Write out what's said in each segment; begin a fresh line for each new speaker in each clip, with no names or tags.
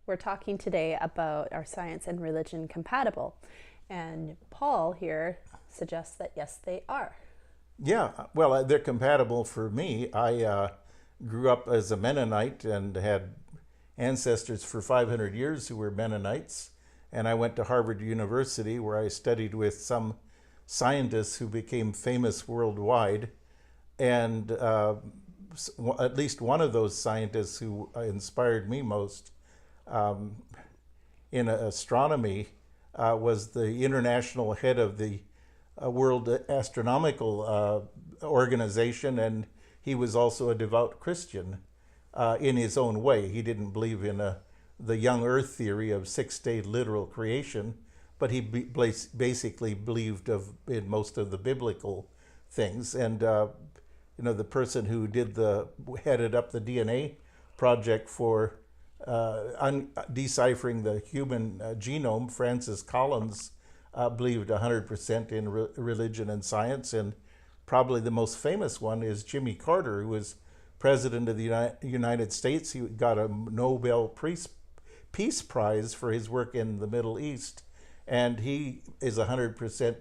We're talking today about are science and religion compatible? And Paul here suggests that yes, they are.
Yeah, well, they're compatible for me. I grew up as a Mennonite and had ancestors for 500 years who were Mennonites. And I went to Harvard University where I studied with some scientists who became famous worldwide. And at least one of those scientists who inspired me most in astronomy was the international head of the World Astronomical Organization, and he was also a devout Christian in his own way. He didn't believe in the young Earth theory of six-day literal creation, but he basically believed in most of the biblical things. And the person who headed up the DNA project for deciphering the human genome, Francis Collins, believed 100% in religion and science. And probably the most famous one is Jimmy Carter, who was president of the United States. He got a Nobel Peace Prize for his work in the Middle East. And he is 100%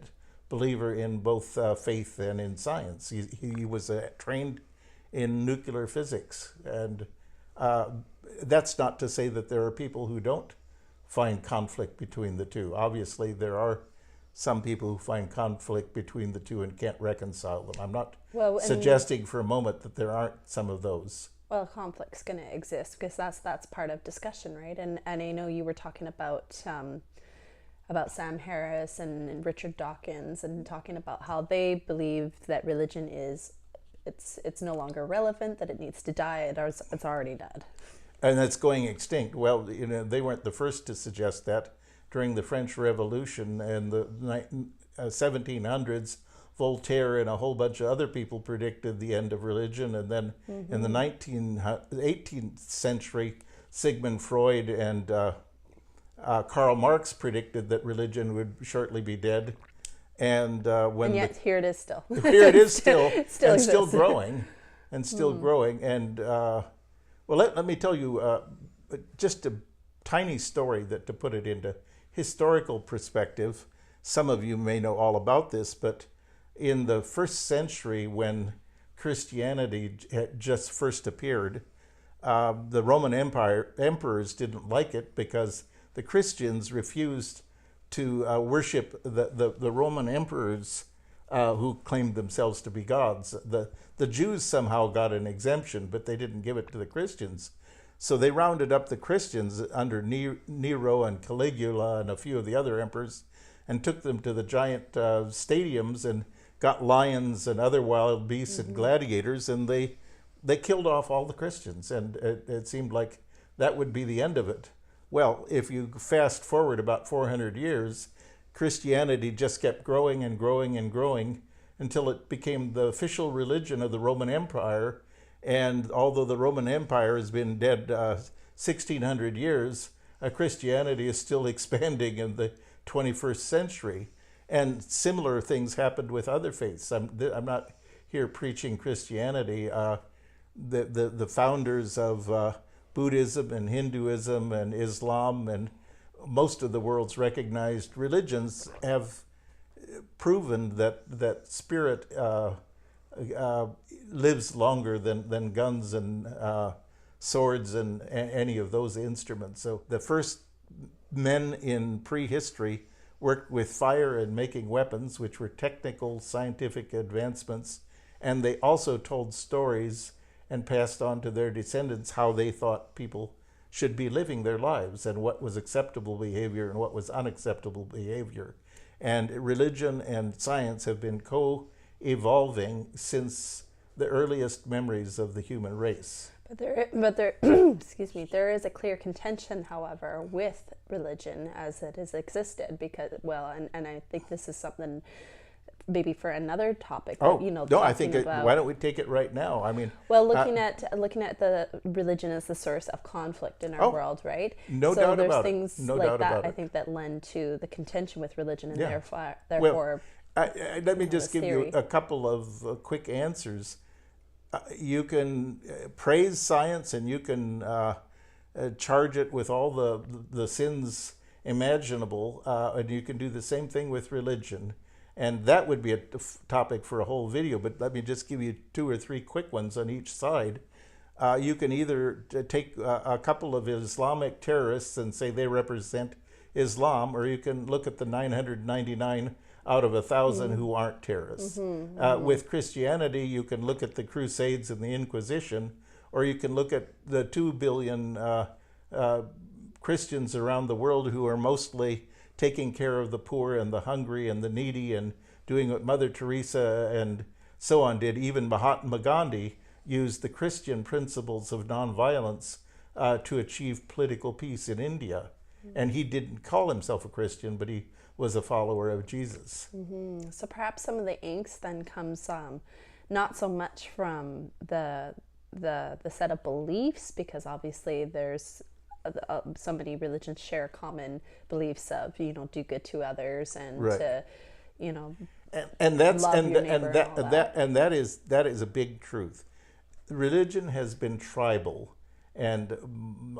believer in both faith and in science. He was trained in nuclear physics. And that's not to say that there are people who don't find conflict between the two. Obviously, there are some people who find conflict between the two and can't reconcile them. I'm not suggesting for a moment that there aren't some of those.
Well, conflict's going to exist because that's part of discussion, right? And I know you were talking about Sam Harris and Richard Dawkins and talking about how they believe that religion it's no longer relevant, that it needs to die, it's already dead.
And that's going extinct. Well, they weren't the first to suggest that. During the French Revolution in the 1700s, Voltaire and a whole bunch of other people predicted the end of religion. And then in the 18th century, Sigmund Freud and Karl Marx predicted that religion would shortly be dead. And
yet here it is still.
Here it is still,
still
and
exists.
still growing, and still growing. And well, let me tell you just a tiny story to put it into historical perspective. Some of you may know all about this, but in the first century, when Christianity had just first appeared, the Roman emperors didn't like it because the Christians refused to worship the Roman emperors who claimed themselves to be gods. The Jews somehow got an exemption, but they didn't give it to the Christians. So they rounded up the Christians under Nero and Caligula and a few of the other emperors and took them to the giant stadiums and got lions and other wild beasts and gladiators, and they killed off all the Christians. And it seemed like that would be the end of it. Well, if you fast forward about 400 years, Christianity just kept growing and growing and growing until it became the official religion of the Roman Empire. And although the Roman Empire has been dead 1,600 years, Christianity is still expanding in the 21st century. And similar things happened with other faiths. I'm not here preaching Christianity. The founders of Buddhism and Hinduism and Islam and most of the world's recognized religions have proven that spirit lives longer than guns and swords and any of those instruments. So the first men in prehistory worked with fire and making weapons, which were technical scientific advancements, and they also told stories and passed on to their descendants how they thought people should be living their lives and what was acceptable behavior and what was unacceptable behavior. And religion and science have been co-evolving since the earliest memories of the human race.
But there excuse me, there is a clear contention, however, with religion as it has existed because, well, and I think this is something maybe for another topic.
Oh,
but,
no, I think why don't we take it right now? I mean,
well, looking at the religion as the source of conflict in our world, right?
No
so
doubt
there's
about
things
it. No
like
doubt
that
about
I
it.
think that lend to the contention with religion, and
Yeah.
therefore.
Let me just give
theory.
you a couple of quick answers. You can praise science and you can charge it with all the sins imaginable, and you can do the same thing with religion. And that would be a topic for a whole video, but let me just give you 2 or 3 quick ones on each side. You can either take a couple of Islamic terrorists and say they represent Islam, or you can look at the 999 out of 1,000 who aren't terrorists. With Christianity, you can look at the Crusades and the Inquisition, or you can look at the 2 billion Christians around the world who are mostly taking care of the poor and the hungry and the needy and doing what Mother Teresa and so on did. Even Mahatma Gandhi used the Christian principles of nonviolence to achieve political peace in India. And he didn't call himself a Christian, but he was a follower of Jesus.
So perhaps some of the angst then comes not so much from the set of beliefs, because obviously there's so many religions share common beliefs of, you know, do good to others and to, you know,
and that's
love
and
your neighbor
and that is a big truth. Religion has been tribal, and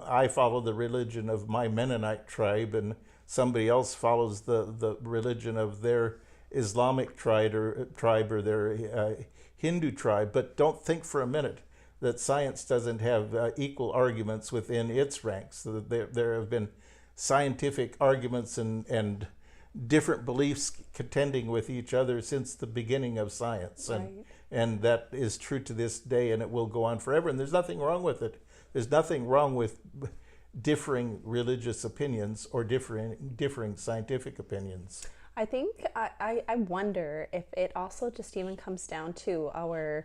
I follow the religion of my Mennonite tribe, and somebody else follows the religion of their Islamic tribe or their Hindu tribe. But don't think for a minute that science doesn't have equal arguments within its ranks. So that there have been scientific arguments and different beliefs contending with each other since the beginning of science. And that is true to this day, and it will go on forever. And there's nothing wrong with it. There's nothing wrong with differing religious opinions or differing scientific opinions.
I think I wonder if it also just even comes down to our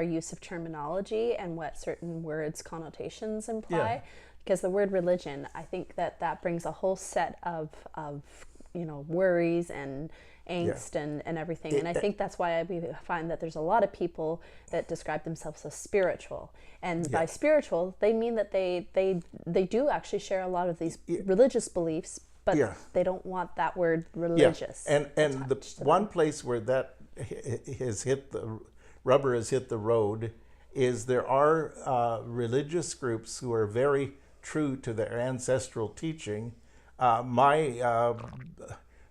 use of terminology and what certain words connotations imply. Because the word religion, I think that brings a whole set of you know, worries and angst and everything. And I think that's why I find that there's a lot of people that describe themselves as spiritual. And by spiritual, they mean that they do actually share a lot of these religious beliefs, but they don't want that word religious.
And the one place where that has hit the rubber has hit the road is there are religious groups who are very true to their ancestral teaching. My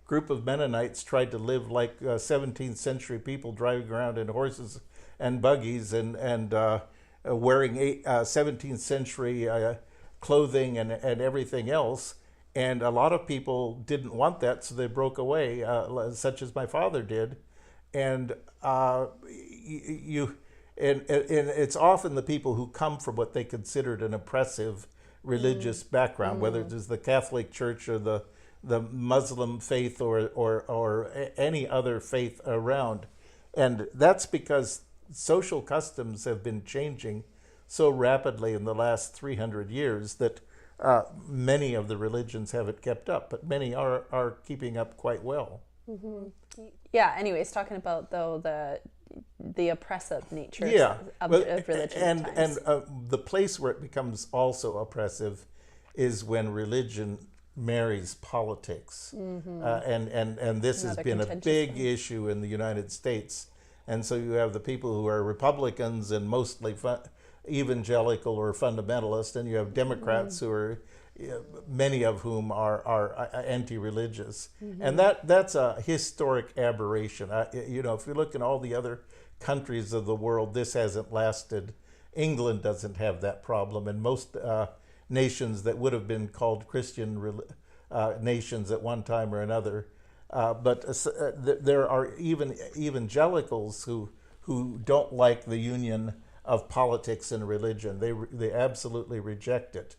group of Mennonites tried to live like 17th century people, driving around in horses and buggies and wearing 17th century clothing and everything else. And a lot of people didn't want that, so they broke away, such as my father did. And it's often the people who come from what they considered an oppressive religious background, whether it is the Catholic Church or the Muslim faith or any other faith around. And that's because social customs have been changing so rapidly in the last 300 years that many of the religions haven't kept up, but many are keeping up quite well.
Yeah, anyways, talking about though the oppressive nature of religion.
And the place where it becomes also oppressive is when religion marries politics. And this has been a big issue in the United States. And so you have the people who are Republicans and mostly evangelical or fundamentalist, and you have Democrats who are, many of whom are anti-religious. And that's a historic aberration. If you look in all the other countries of the world, this hasn't lasted. England doesn't have that problem, and most nations that would have been called Christian nations at one time or another. But there are even evangelicals who don't like the union of politics and religion. They absolutely reject it,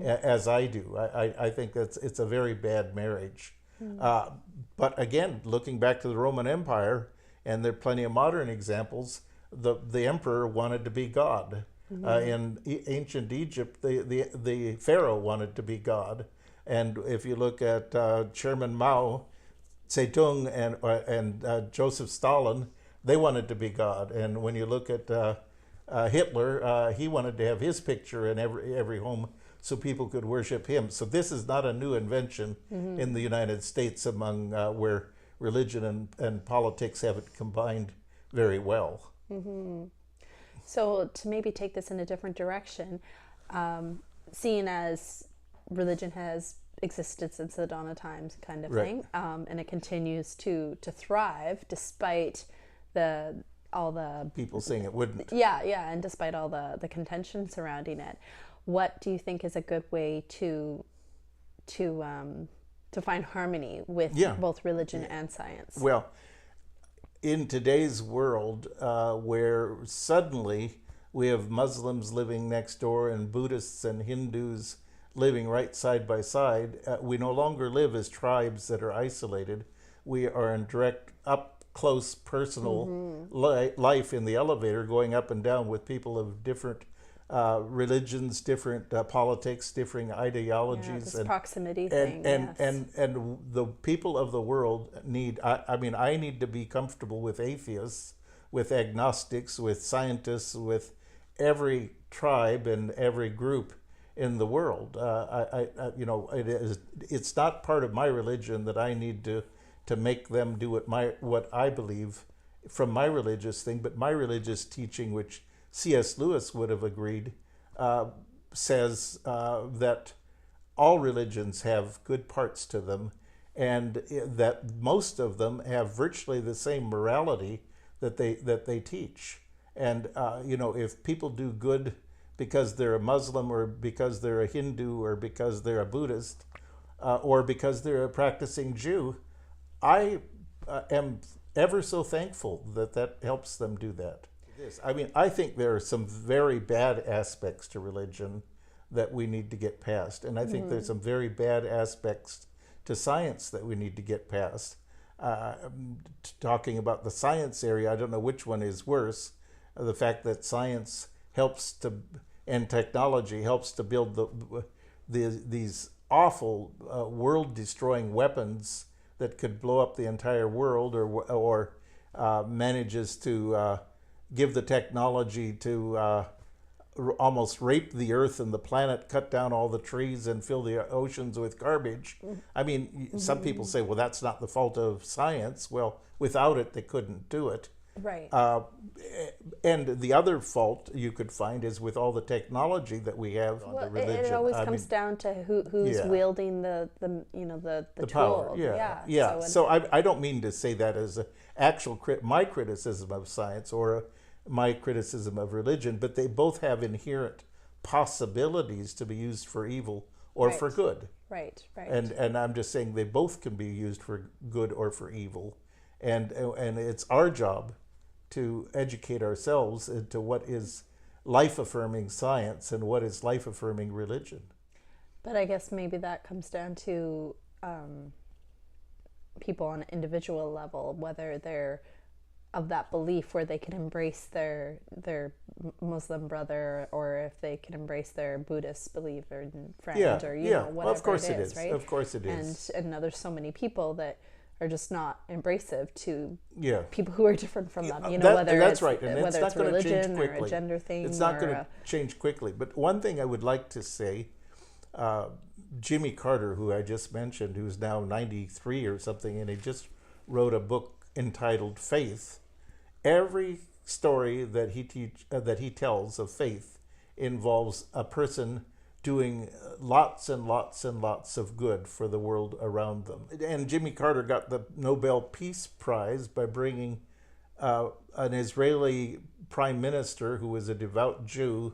as I do. I think it's a very bad marriage. But again, looking back to the Roman Empire, and there are plenty of modern examples, the emperor wanted to be God. In ancient Egypt, the pharaoh wanted to be God. And if you look at Chairman Mao Zedong and Joseph Stalin, they wanted to be God. And when you look at Hitler, he wanted to have his picture in every home so people could worship him. So this is not a new invention in the United States among where religion and politics haven't combined very well.
So to maybe take this in a different direction, seen as religion has existed since the dawn of times, kind of
Right.
thing, and it continues to thrive despite all the
People saying it wouldn't.
yeah, and despite all the contention surrounding it. What do you think is a good way to find harmony with
Yeah.
both religion and science?
Well, in today's world, where suddenly we have Muslims living next door and Buddhists and Hindus living right side by side, we no longer live as tribes that are isolated. We are in direct, up close, personal life in the elevator, going up and down with people of different religions, different politics, differing ideologies,
this proximity thing.
and the people of the world need. I need to be comfortable with atheists, with agnostics, with scientists, with every tribe and every group in the world. It's not part of my religion that I need to make them do what I believe from my religious thing, but my religious teaching, which C.S. Lewis would have agreed, says that all religions have good parts to them, and that most of them have virtually the same morality that they teach. And if people do good because they're a Muslim, or because they're a Hindu, or because they're a Buddhist, or because they're a practicing Jew, I am ever so thankful that helps them do that. I think there are some very bad aspects to religion that we need to get past, and I think there's some very bad aspects to science that we need to get past. Talking about the science area, I don't know which one is worse. The fact that science helps to, and technology helps to build these awful world-destroying weapons that could blow up the entire world, or manages to give the technology to almost rape the earth and the planet, cut down all the trees, and fill the oceans with garbage. I mean, some people say, well, that's not the fault of science. Well, without it, they couldn't do it.
Right.
And the other fault you could find is with all the technology that we have on the religion.
It always comes down to who's wielding the
power.
tool.
Yeah. So I don't mean to say that as my criticism of science or my criticism of religion, but they both have inherent possibilities to be used for evil or for good.
Right.
And I'm just saying they both can be used for good or for evil, and it's our job to educate ourselves into what is life-affirming science and what is life-affirming religion.
But I guess maybe that comes down to people on an individual level, whether they're of that belief where they can embrace their Muslim brother, or if they can embrace their Buddhist believer and friend, or whatever
well, of course
it is, right?
Of course it is.
And now there's so many people that are just not embracive to
Yeah.
people who are different from them.
That's right. And
whether
it's not going to change
religion or
quickly.
a gender thing.
It's not going to change quickly. But one thing I would like to say, Jimmy Carter, who I just mentioned, who's now 93 or something, and he just wrote a book entitled Faith. Every story that he tells of faith involves a person doing lots and lots and lots of good for the world around them. And Jimmy Carter got the Nobel Peace Prize by bringing an Israeli prime minister who was a devout Jew,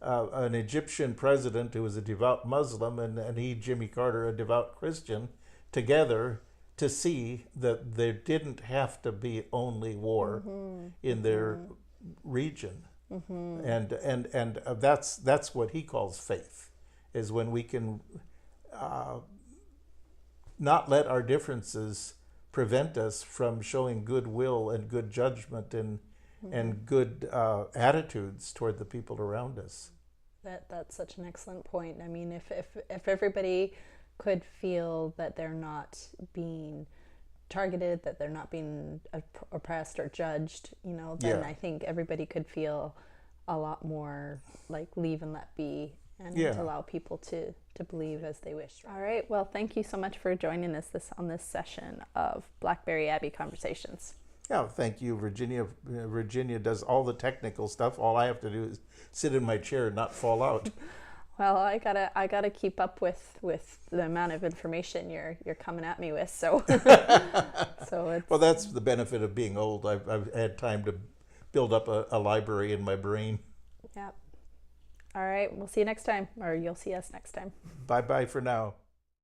an Egyptian president who was a devout Muslim, and he, Jimmy Carter, a devout Christian, together to see that there didn't have to be only war in their region. And that's what he calls faith, is when we can not let our differences prevent us from showing goodwill and good judgment and good attitudes toward the people around us.
That's such an excellent point. I mean, if everybody could feel that they're not being targeted, that they're not being oppressed or judged, then I think everybody could feel a lot more like leave and let be, and to allow people to believe as they wish. All right. Well, thank you so much for joining us on this session of Blackberry Abbey Conversations.
Yeah, thank you, Virginia. Virginia does all the technical stuff. All I have to do is sit in my chair and not fall out.
Well, I gotta keep up with the amount of information you're coming at me with. So so it's
Well, that's the benefit of being old. I've had time to build up a library in my brain.
yeah. All right, we'll see you next time, or you'll see us next time.
Bye bye for now.